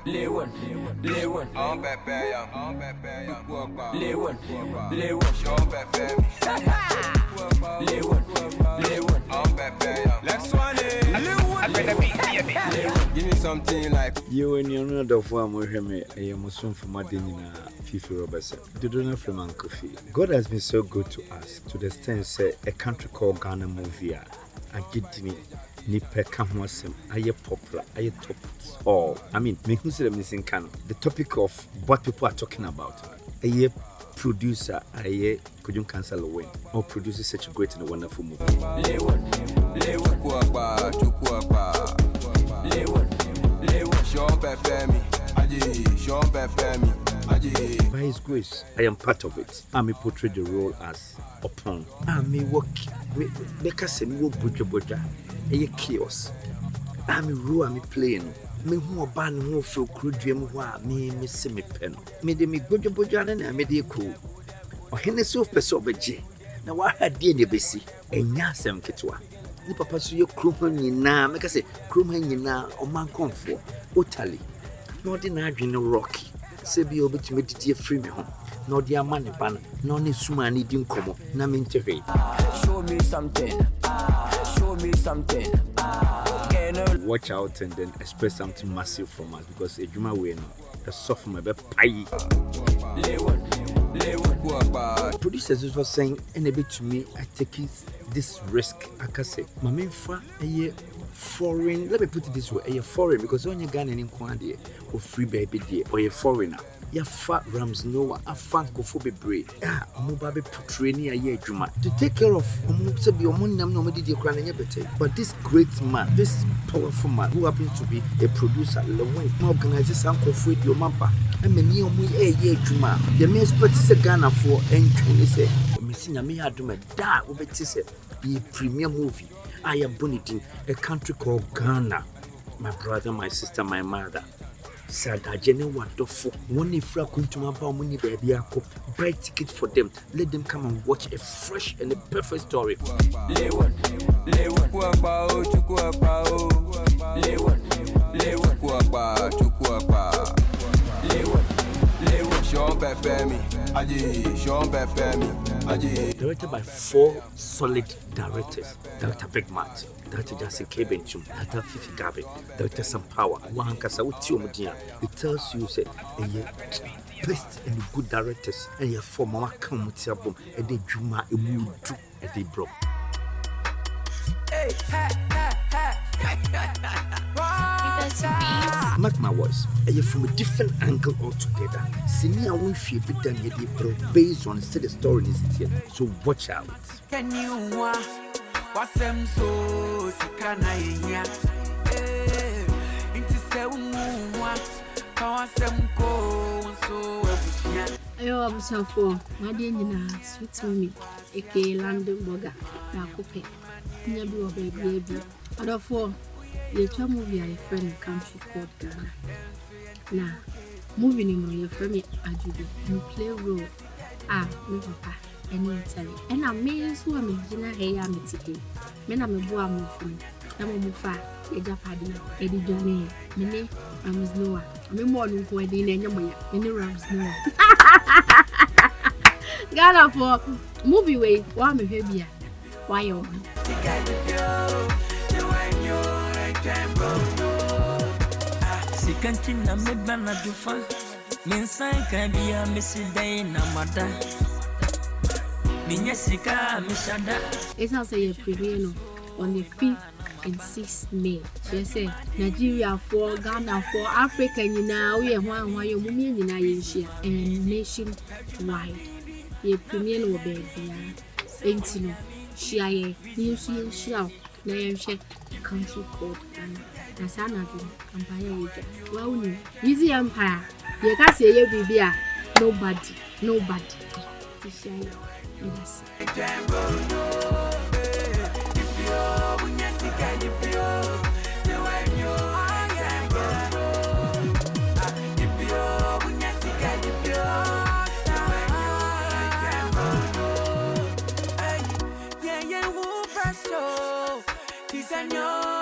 Lewan, on Pepe, on Pepe, Lewan, on Pepe, next one, give me something like you and your another form of him. I am soon for my dinner. Fifi Robertson. Do not from Uncle Fee. God has been so good to us to the extent say a country called Ghana movie. I get me. Nipe Kamwasem, aye popular, aye top all. I mean, me who say missing can the topic of what people are talking about. Aye producer, aye could you cancel a win or produces such a great and wonderful movie. By His grace, I am part of it. I may portray the role as upon. I may work, make us a new boja. A chaos. I'm a rule, I'm playing. Me who are ban who feel crude dream who me miss me pen. Me de me good bojan and I made a cool. Or Henry so pesobeje. Now I had dear Nebesi, and Yasam Kitwa. The papa so your crewman in na, make us say, crewman in na, or man comfort, Otally. Not in Adrian Rocky. Say be able to make it free me home. No dear money ban, no need sumani didn't come up, Naminterre. Show me something. Show me something. Watch out and then expect something massive from us because a Juma way now, a soft my pie. Producers was saying, and a bit to me, I take this risk. I can say, my main for a year foreign, let me put it this way, a foreign because when you're Ghana in Kwadwo or free baby dear or a foreigner. Ya fat rams Noah, a francophobe brave. Ah, Mubabe Putreni a year Juma to take care of Musabi or Munam no medi crying better. But this great man, this powerful man who happens to be a producer, Lewen, organizes Uncle Fred your mappa. I mean, you a year Juma. The mere spot is a Ghana for entry. Say, Messina me had to make that with it. The premium movie. I am boniting a country called Ghana. My brother, my sister, my mother. Sada Jenny wonderful. One if I come to my money, baby, I could buy tickets for them. Let them come and watch a fresh and a perfect story. Directed by 4 solid directors. Director Big Matt, Director Jason Kebenchum, Director Fifi Gabe, Director Some Power, Nkansah Utiomudia. It tells you say best and good directors and your form mama come with your boom and they juma a mood and they broke. Mark my words, and from a different angle altogether. Senior won't shape it than yet based on the story is here. So watch out. Can you what's them so can I hear? Into 7 what's them go so I was so for my dinner, sweet mommy, a London burger, now cookie. Never baby. Other 4. The movie I friend country called Ghana. Now, moving in my friend Ajubi, you play role. Ah, no papa, and Italy. And I may as well make dinner hair today. Men I'm a boy moving. I'm a mufa, a Japadi, Eddie Johnny, Mene, Rams Noah. I'm a morning wedding and your many Rams Noah. Ghana for movie way, why me here? Why you? Sikantina medana dufa Mensanka biya mesiday na mada Minyasika mishada. It's also a premiere on the 5th and 6th May. She said Nigeria for Ghana for Africa now we are one you and nationwide. The premiere will be there. Shia news show na country called Ghana. Nasana Empire well Weezy Empire. You can say you be nobody. To share yes. Señor